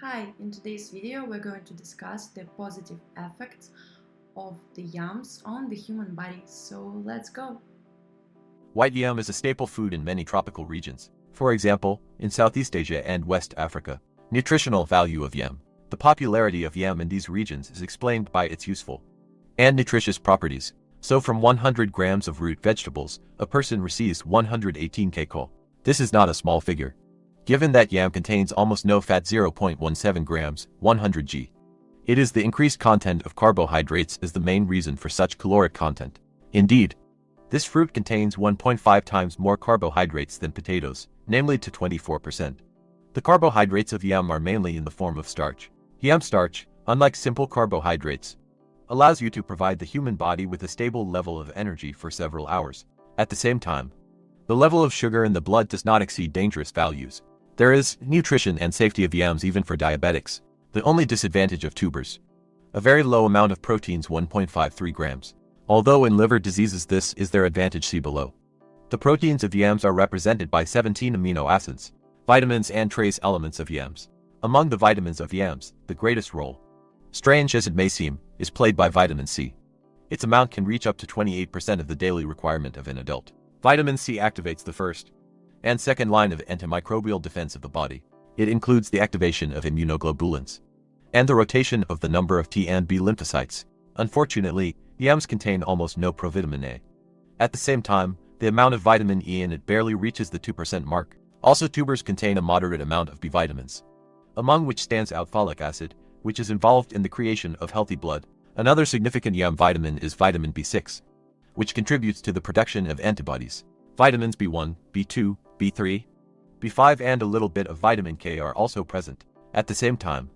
Hi, in today's video we're going to discuss the positive effects of the yams on the human body, so let's go. White yam is a staple food in many tropical regions, for example, in Southeast Asia and West Africa. Nutritional value of yam. The popularity of yam in these regions is explained by its useful and nutritious properties. So from 100 grams of root vegetables, a person receives 118 kcal. This is not a small figure, given that yam contains almost no fat 0.17 grams, 100 g. It is the increased content of carbohydrates is the main reason for such caloric content. Indeed, this fruit contains 1.5 times more carbohydrates than potatoes, namely to 24%. The carbohydrates of yam are mainly in the form of starch. Yam starch, unlike simple carbohydrates, allows you to provide the human body with a stable level of energy for several hours. At the same time, the level of sugar in the blood does not exceed dangerous values. There is nutrition and safety of yams even for diabetics. The only disadvantage of tubers: a very low amount of proteins, 1.53 grams. Although in liver diseases this is their advantage, see below. The proteins of yams are represented by 17 amino acids, vitamins and trace elements of yams. Among the vitamins of yams, the greatest role, strange as it may seem, is played by vitamin C. Its amount can reach up to 28% of the daily requirement of an adult. Vitamin C activates the first and second line of antimicrobial defense of the body. It includes the activation of immunoglobulins and the rotation of the number of T and B lymphocytes. Unfortunately, yams contain almost no provitamin A. At the same time, the amount of vitamin E in it barely reaches the 2% mark. Also, tubers contain a moderate amount of B vitamins, among which stands out folic acid, which is involved in the creation of healthy blood. Another significant yam vitamin is vitamin B6, which contributes to the production of antibodies. Vitamins B1, B2, B3, B5 and a little bit of vitamin K are also present. At the same time,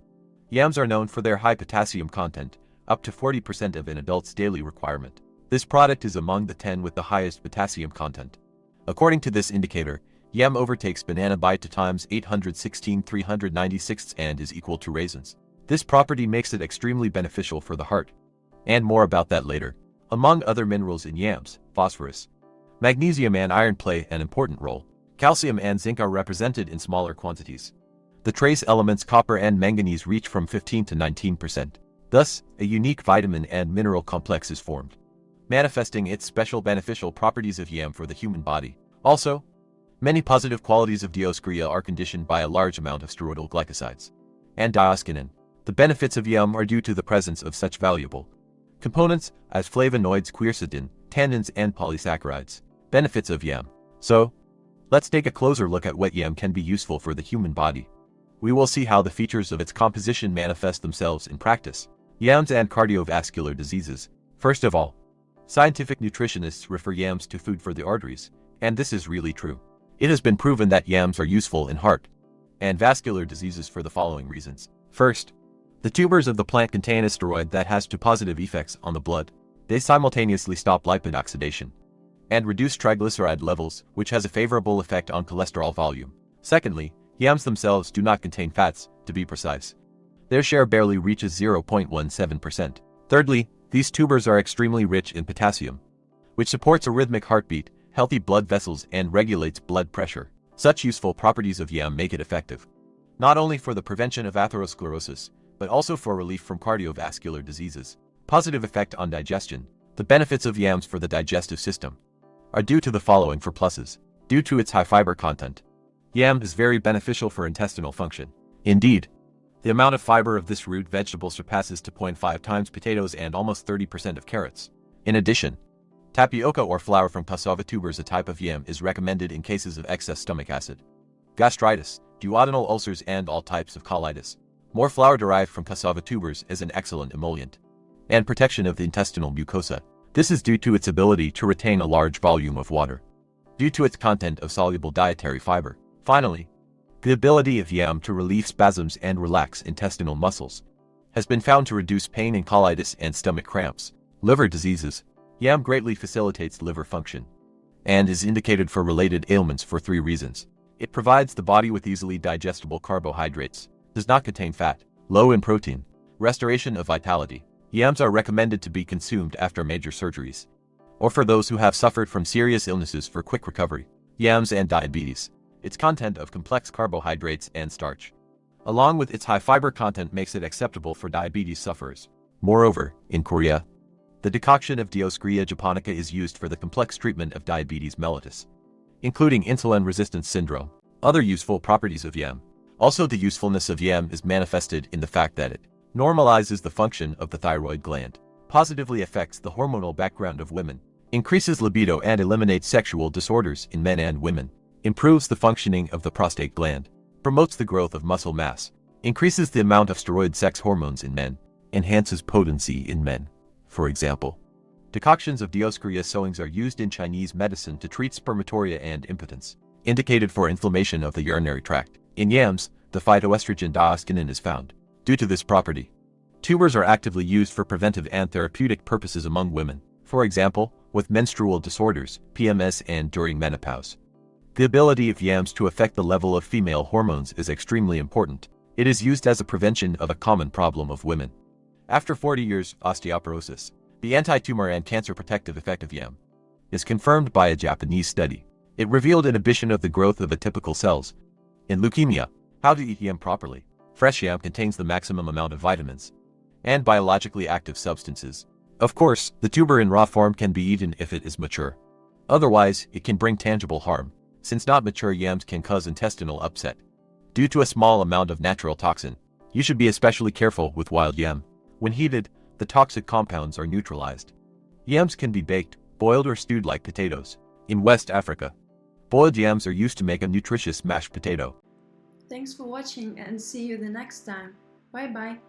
yams are known for their high potassium content, up to 40% of an adult's daily requirement. This product is among the 10 with the highest potassium content. According to this indicator, yam overtakes banana by 2 times 816 396 and is equal to raisins. This property makes it extremely beneficial for the heart. And more about that later. Among other minerals in yams, phosphorus, magnesium and iron play an important role. Calcium and zinc are represented in smaller quantities. The trace elements copper and manganese reach from 15 to 19%. Thus, a unique vitamin and mineral complex is formed, manifesting its special beneficial properties of yam for the human body. Also, many positive qualities of Dioscrea are conditioned by a large amount of steroidal glycosides and dioscinin. The benefits of yam are due to the presence of such valuable components as flavonoids, quercetin, tannins and polysaccharides. Benefits of yam. So, let's take a closer look at what yam can be useful for the human body. We will see how the features of its composition manifest themselves in practice. Yams and cardiovascular diseases. First of all, scientific nutritionists refer yams to food for the arteries, and this is really true. It has been proven that yams are useful in heart and vascular diseases for the following reasons. First, the tubers of the plant contain a steroid that has two positive effects on the blood. They simultaneously stop lipid oxidation and reduce triglyceride levels, which has a favorable effect on cholesterol volume. Secondly, yams themselves do not contain fats, to be precise. Their share barely reaches 0.17%. Thirdly, these tubers are extremely rich in potassium, which supports a rhythmic heartbeat, healthy blood vessels and regulates blood pressure. Such useful properties of yam make it effective, not only for the prevention of atherosclerosis, but also for relief from cardiovascular diseases. Positive effect on digestion. The benefits of yams for the digestive system are due to the following for pluses. Due to its high fiber content, yam is very beneficial for intestinal function. Indeed, the amount of fiber of this root vegetable surpasses 2.5 times potatoes and almost 30% of carrots. In addition, tapioca or flour from cassava tubers, a type of yam, is recommended in cases of excess stomach acid, gastritis, duodenal ulcers and all types of colitis. More flour derived from cassava tubers is an excellent emollient and protection of the intestinal mucosa. This is due to its ability to retain a large volume of water, due to its content of soluble dietary fiber. Finally, the ability of yam to relieve spasms and relax intestinal muscles has been found to reduce pain in colitis and stomach cramps. Liver diseases. Yam greatly facilitates liver function and is indicated for related ailments for 3 reasons. It provides the body with easily digestible carbohydrates, does not contain fat, low in protein, restoration of vitality. Yams are recommended to be consumed after major surgeries, or for those who have suffered from serious illnesses for quick recovery. Yams and diabetes. Its content of complex carbohydrates and starch along with its high fiber content makes it acceptable for diabetes sufferers. Moreover, in Korea, the decoction of Dioscrea japonica is used for the complex treatment of diabetes mellitus, including insulin resistance syndrome. Other useful properties of yam. Also, the usefulness of yam is manifested in the fact that it normalizes the function of the thyroid gland, positively affects the hormonal background of women, increases libido and eliminates sexual disorders in men and women, improves the functioning of the prostate gland, promotes the growth of muscle mass, increases the amount of steroid sex hormones in men, enhances potency in men. For example, decoctions of Dioscrea sowings are used in Chinese medicine to treat spermatoria and impotence, indicated for inflammation of the urinary tract. In yams, the phytoestrogen dioscinin is found. Due to this property, tubers are actively used for preventive and therapeutic purposes among women, for example, with menstrual disorders, PMS, and during menopause. The ability of yams to affect the level of female hormones is extremely important. It is used as a prevention of a common problem of women. After 40 years, osteoporosis, the anti-tumor and cancer protective effect of yam is confirmed by a Japanese study. It revealed inhibition of the growth of atypical cells in leukemia. How to eat yam properly. Fresh yam contains the maximum amount of vitamins and biologically active substances. Of course, the tuber in raw form can be eaten if it is mature. Otherwise, it can bring tangible harm, since not mature yams can cause intestinal upset due to a small amount of natural toxin. You should be especially careful with wild yam. When heated, the toxic compounds are neutralized. Yams can be baked, boiled, or stewed like potatoes. In West Africa, boiled yams are used to make a nutritious mashed potato. Thanks for watching and see you the next time. Bye bye.